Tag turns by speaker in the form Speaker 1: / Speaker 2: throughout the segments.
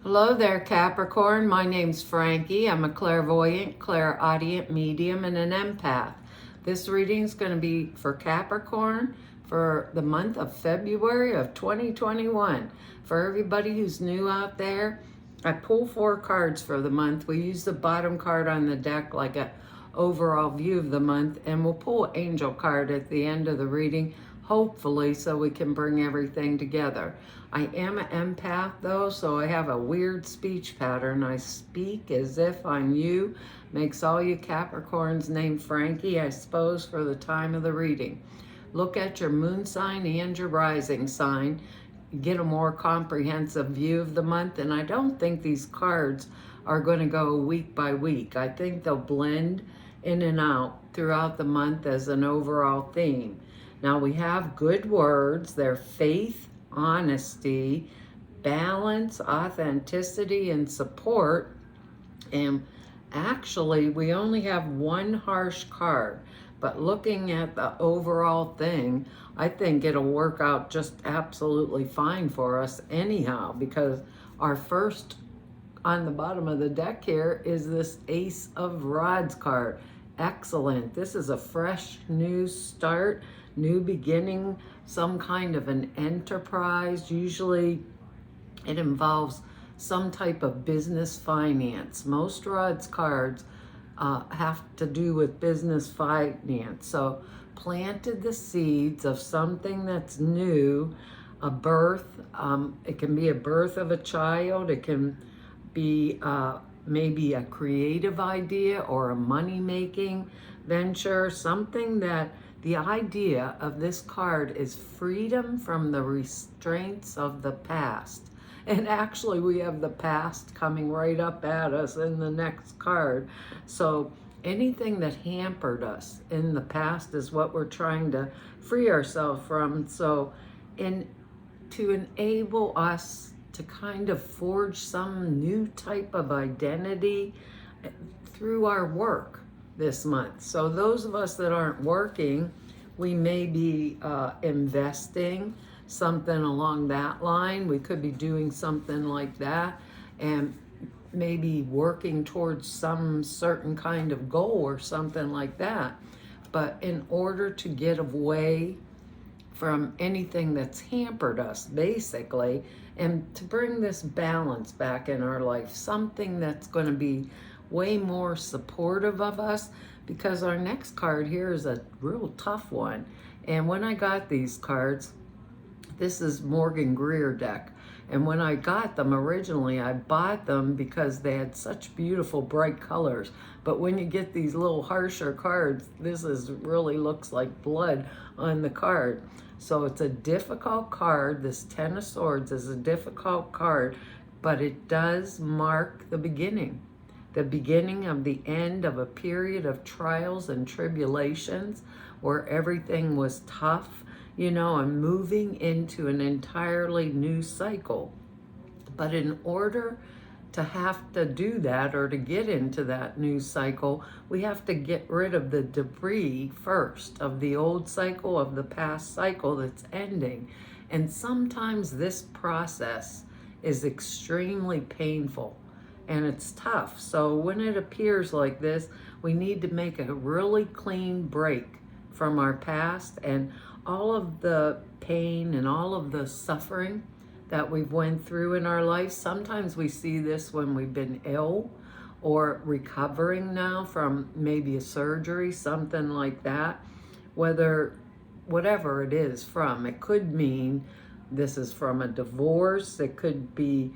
Speaker 1: Hello there, Capricorn. My name's Frankie. I'm a clairvoyant, clairaudient medium, and an empath. This reading is going to be for Capricorn for the month of February of 2021. For everybody who's new out there, I pull 4 cards for the month. We use the bottom card on the deck like a overall view of the month, and we'll pull an angel card at the end of the reading, hopefully, so we can bring everything together. I am an empath though, so I have a weird speech pattern. I speak as if I'm you. Makes all you Capricorns named Frankie, I suppose, for the time of the reading. Look at your moon sign and your rising sign. Get a more comprehensive view of the month, and I don't think these cards are going to go week by week. I think they'll blend in and out throughout the month as an overall theme. Now we have good words. They're faith, honesty, balance, authenticity, and support. And actually, we only have one harsh card. But looking at the overall thing, I think it'll work out just absolutely fine for us anyhow, because our first on the bottom of the deck here is this Ace of Rods card. Excellent. This is a fresh new start, new beginning, some kind of an enterprise. Usually it involves some type of business finance. Most Rods cards have to do with business finance. So planted the seeds of something that's new, a birth. It can be a birth of a child. It can be maybe a creative idea or a money-making venture, something that the idea of this card is freedom from the restraints of the past. And actually we have the past coming right up at us in the next card. So anything that hampered us in the past is what we're trying to free ourselves from. So to enable us to kind of forge some new type of identity through our work this month. So those of us that aren't working, we may be investing, something along that line. We could be doing something like that and maybe working towards some certain kind of goal or something like that. But in order to get away from anything that's hampered us, basically, and to bring this balance back in our life, something that's going to be way more supportive of us, because our next card here is a real tough one. And when I got these cards, this is Morgan Greer deck. And when I got them originally, I bought them because they had such beautiful bright colors. But when you get these little harsher cards, this is really looks like blood on the card. So it's a difficult card. This Ten of Swords is a difficult card, but it does mark the beginning of the end of a period of trials and tribulations where everything was tough, and moving into an entirely new cycle. But in order to have to do that, or to get into that new cycle, we have to get rid of the debris first of the old cycle, of the past cycle that's ending. And sometimes this process is extremely painful and it's tough. So when it appears like this, we need to make a really clean break from our past and all of the pain and all of the suffering that we've went through in our life. Sometimes we see this when we've been ill or recovering now from maybe a surgery, something like that. Whatever it is from, it could mean this is from a divorce. It could be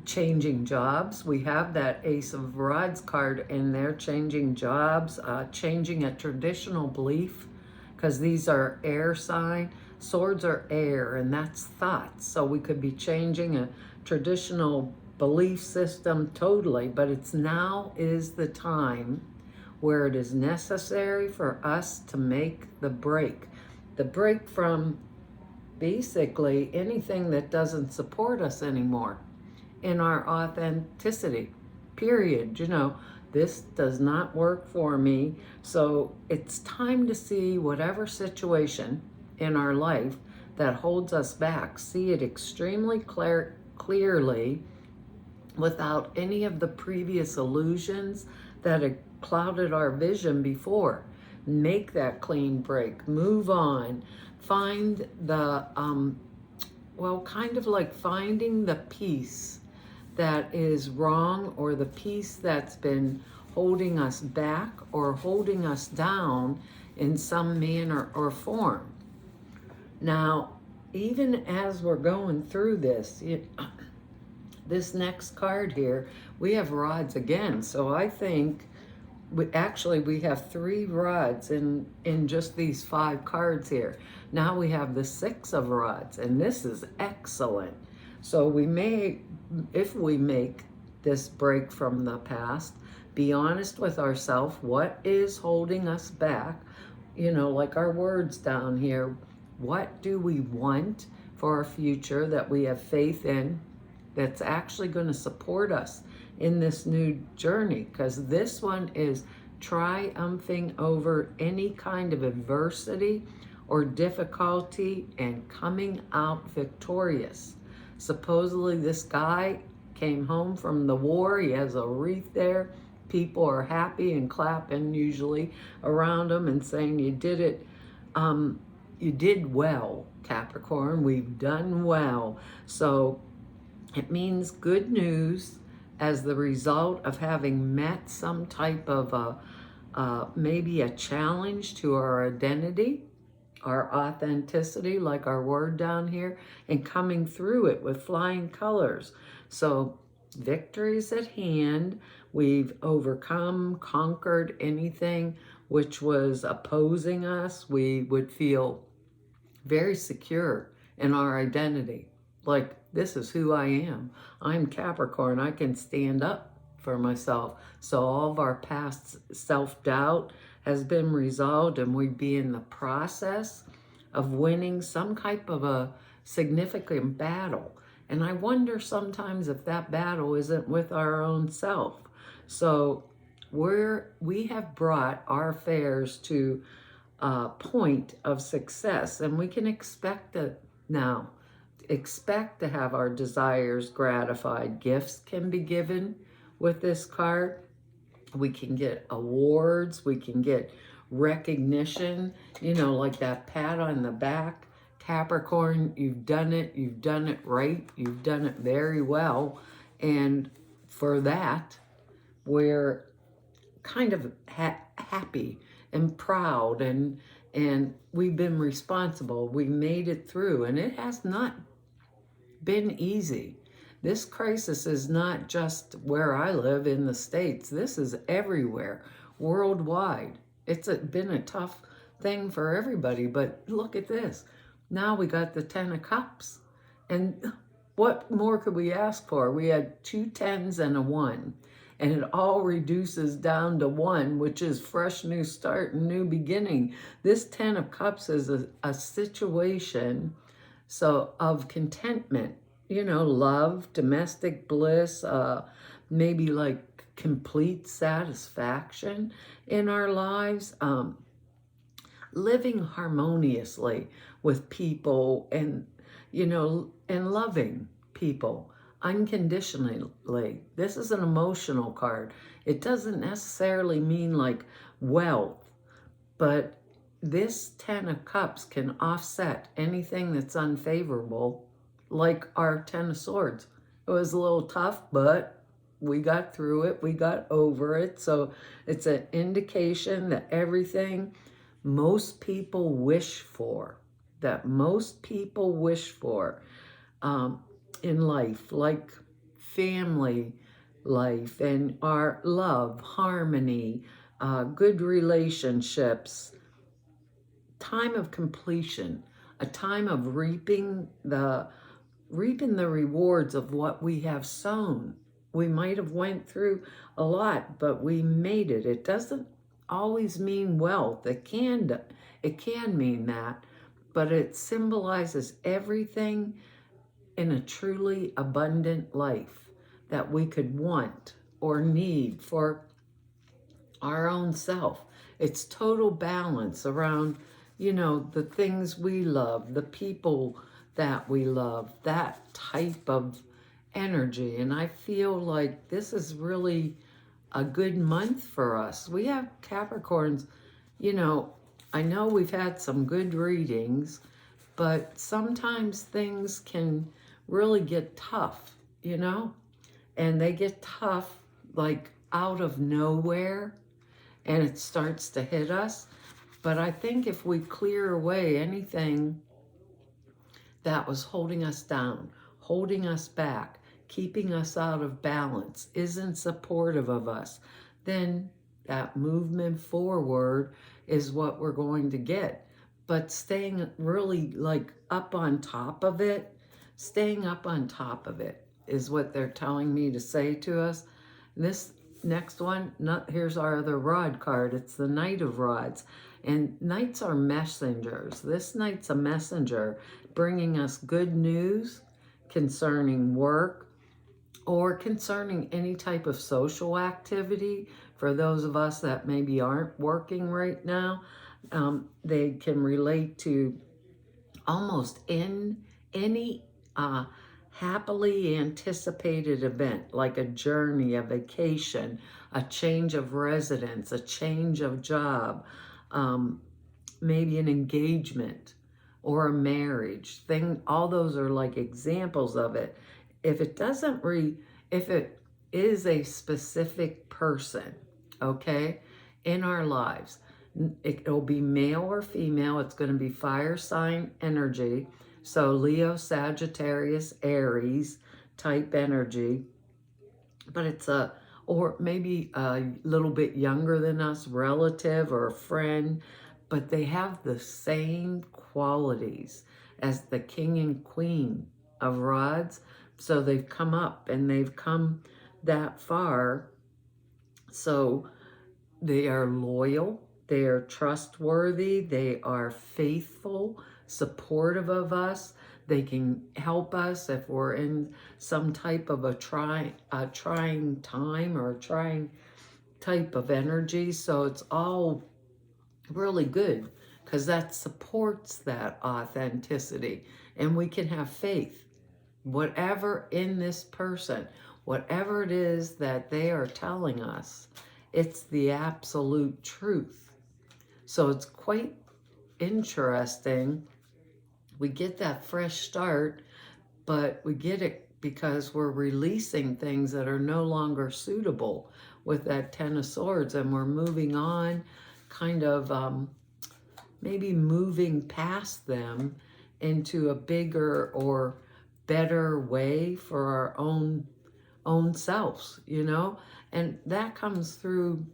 Speaker 1: changing jobs. We have that Ace of Rods card in there, changing jobs, changing a traditional belief, because these are air sign. Swords are air, and that's thoughts. So we could be changing a traditional belief system totally, but it's now is the time where it is necessary for us to make the break from basically anything that doesn't support us anymore in our authenticity, period. This does not work for me. So it's time to see whatever situation in our life that holds us back, see it extremely clearly without any of the previous illusions that had clouded our vision before. Make that clean break, move on, find the, well, kind of like finding the peace that is wrong, or the peace that's been holding us back or holding us down in some manner or form. Now, even as we're going through this, this next card here, we have rods again. So I think we have 3 rods in just these 5 cards here. Now we have the 6 of rods, and this is excellent. So we may, if we make this break from the past, be honest with ourselves. What is holding us back? You know, like our words down here. What do we want for our future that we have faith in, that's actually going to support us in this new journey? Because this one is triumphing over any kind of adversity or difficulty and coming out victorious. Supposedly this guy came home from the war. He has a wreath there. People are happy and clapping usually around him and saying, you did it. You did well, Capricorn. We've done well. So it means good news as the result of having met some type of maybe a challenge to our identity, our authenticity, like our word down here, and coming through it with flying colors. So victory's at hand. We've overcome, conquered anything which was opposing us. We would feel very secure in our identity. Like, this is who I am. I'm Capricorn. I can stand up for myself. So all of our past self-doubt has been resolved, and we'd be in the process of winning some type of a significant battle. And I wonder sometimes if that battle isn't with our own self. So we have brought our affairs to a point of success, and we can expect it now. Expect to have our desires gratified. Gifts can be given with this card. We can get awards. We can get recognition, you know, like that pat on the back. Capricorn, you've done it. You've done it right. You've done it very well. And for that, we're kind of happy and proud, and we've been responsible. We made it through, and it has not been easy. This crisis is not just where I live in the States. This is everywhere, worldwide. It's been a tough thing for everybody, but look at this. Now we got the 10 of Cups, and what more could we ask for? We had 2 10s and a 1. And it all reduces down to 1, which is fresh new start and new beginning. This 10 of Cups is a situation of contentment, you know, love, domestic bliss, maybe like complete satisfaction in our lives, living harmoniously with people, and, you know, and loving people unconditionally. This is an emotional card. It doesn't necessarily mean like wealth, but this 10 of Cups can offset anything that's unfavorable, like our 10 of Swords. It was a little tough, but we got through it. We got over it. So it's an indication that everything most people wish for, in life, like family life and our love, harmony, good relationships, time of completion, a time of reaping the rewards of what we have sown. We might have went through a lot, but we made it. It doesn't always mean wealth. It can mean that, but it symbolizes everything in a truly abundant life that we could want or need for our own self. It's total balance around, you know, the things we love, the people that we love, that type of energy. And I feel like this is really a good month for us. We have Capricorns, you know, I know we've had some good readings, but sometimes things can really get tough, you know? And they get tough like out of nowhere and it starts to hit us. But I think if we clear away anything that was holding us down, holding us back, keeping us out of balance, isn't supportive of us, then that movement forward is what we're going to get. But staying really like up on top of it, staying up on top of it is what they're telling me to say to us. This next one, here's our other rod card. It's the Knight of Rods. And knights are messengers. This knight's a messenger bringing us good news concerning work or concerning any type of social activity. For those of us that maybe aren't working right now, they can relate to almost in any happily anticipated event, like a journey, a vacation, a change of residence, a change of job, maybe an engagement or a marriage thing. All those are like examples of it. If it doesn't if it is a specific person, okay, in our lives, it'll be male or female. It's going to be fire sign energy. So Leo, Sagittarius, Aries type energy. But it's or maybe a little bit younger than us, relative or a friend, but they have the same qualities as the king and queen of rods. So they've come up and they've come that far. So they are loyal, they are trustworthy, they are faithful, supportive of us. They can help us if we're in some type of a trying time or a trying type of energy. So it's all really good because that supports that authenticity. And we can have faith. Whatever in this person, whatever it is that they are telling us, it's the absolute truth. So it's quite interesting. We get that fresh start, but we get it because we're releasing things that are no longer suitable with that Ten of Swords, and we're moving on, kind of maybe moving past them into a bigger or better way for our own selves, you know? And that comes through,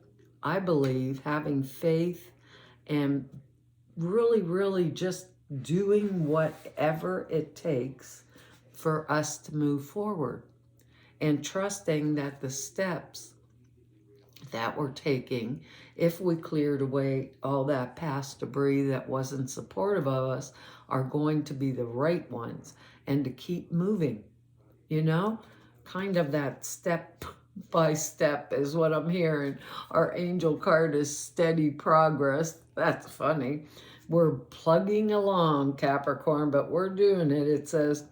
Speaker 1: I believe, having faith and really, really just doing whatever it takes for us to move forward and trusting that the steps that we're taking, if we cleared away all that past debris that wasn't supportive of us, are going to be the right ones, and to keep moving, you know, kind of that step by step is what I'm hearing. Our angel card is steady progress. That's funny. We're plugging along, Capricorn, but we're doing it. It says,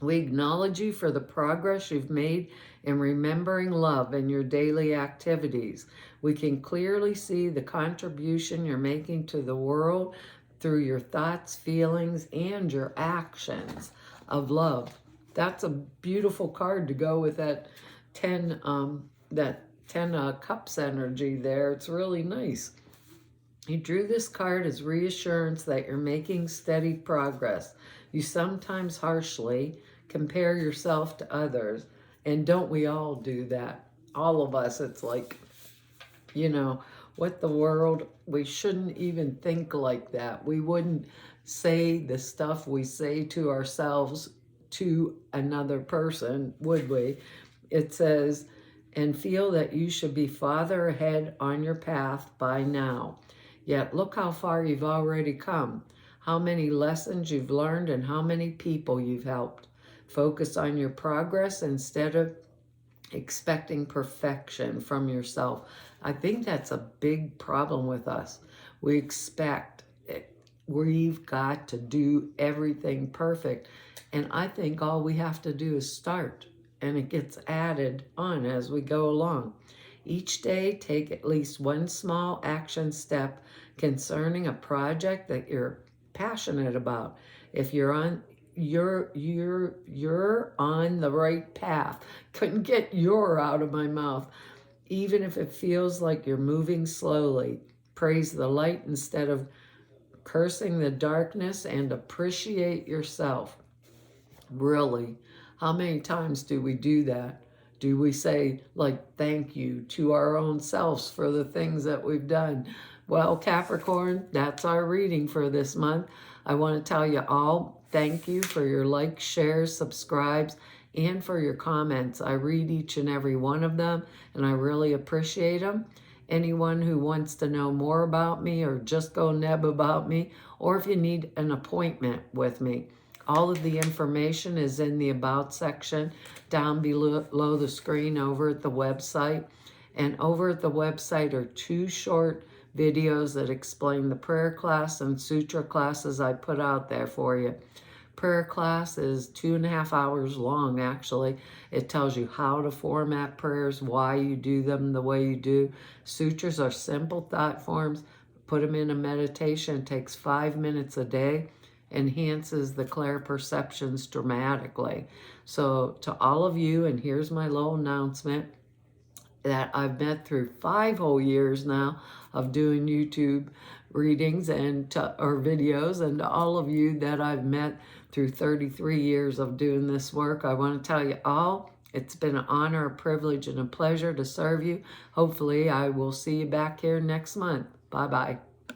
Speaker 1: we acknowledge you for the progress you've made in remembering love in your daily activities. We can clearly see the contribution you're making to the world through your thoughts, feelings, and your actions of love. That's a beautiful card to go with that 10 cups energy there. It's really nice. You drew this card as reassurance that you're making steady progress. You sometimes harshly compare yourself to others. And don't we all do that? All of us, it's like, you know, what the world, we shouldn't even think like that. We wouldn't say the stuff we say to ourselves to another person, would we? It says, and feel that you should be farther ahead on your path by now. Yet look how far you've already come, how many lessons you've learned, and how many people you've helped. Focus on your progress instead of expecting perfection from yourself. I think that's a big problem with us. We expect we've got to do everything perfect. And I think all we have to do is start, and it gets added on as we go along. Each day, take at least one small action step concerning a project that you're passionate about. If you're on you're on the right path. Couldn't get "you're" out of my mouth. Even if it feels like you're moving slowly, praise the light instead of cursing the darkness, and appreciate yourself. Really, how many times do we do that? Do we say, like, thank you to our own selves for the things that we've done? Well, Capricorn, that's our reading for this month. I want to tell you all, thank you for your likes, shares, subscribes, and for your comments. I read each and every one of them, and I really appreciate them. Anyone who wants to know more about me, or just go neb about me, or if you need an appointment with me, all of the information is in the About section down below the screen over at the website. And over at the website are 2 short videos that explain the prayer class and sutra classes I put out there for you. Prayer class is 2.5 hours long, actually. It tells you how to format prayers, why you do them the way you do. Sutras are simple thought forms. Put them in a meditation. It takes 5 minutes a day. Enhances the clear perceptions dramatically. So to all of you, and here's my little announcement, that I've met through 5 whole years now of doing YouTube readings or videos, and to all of you that I've met through 33 years of doing this work, I want to tell you all, it's been an honor, a privilege, and a pleasure to serve you. Hopefully I will see you back here next month. Bye-bye.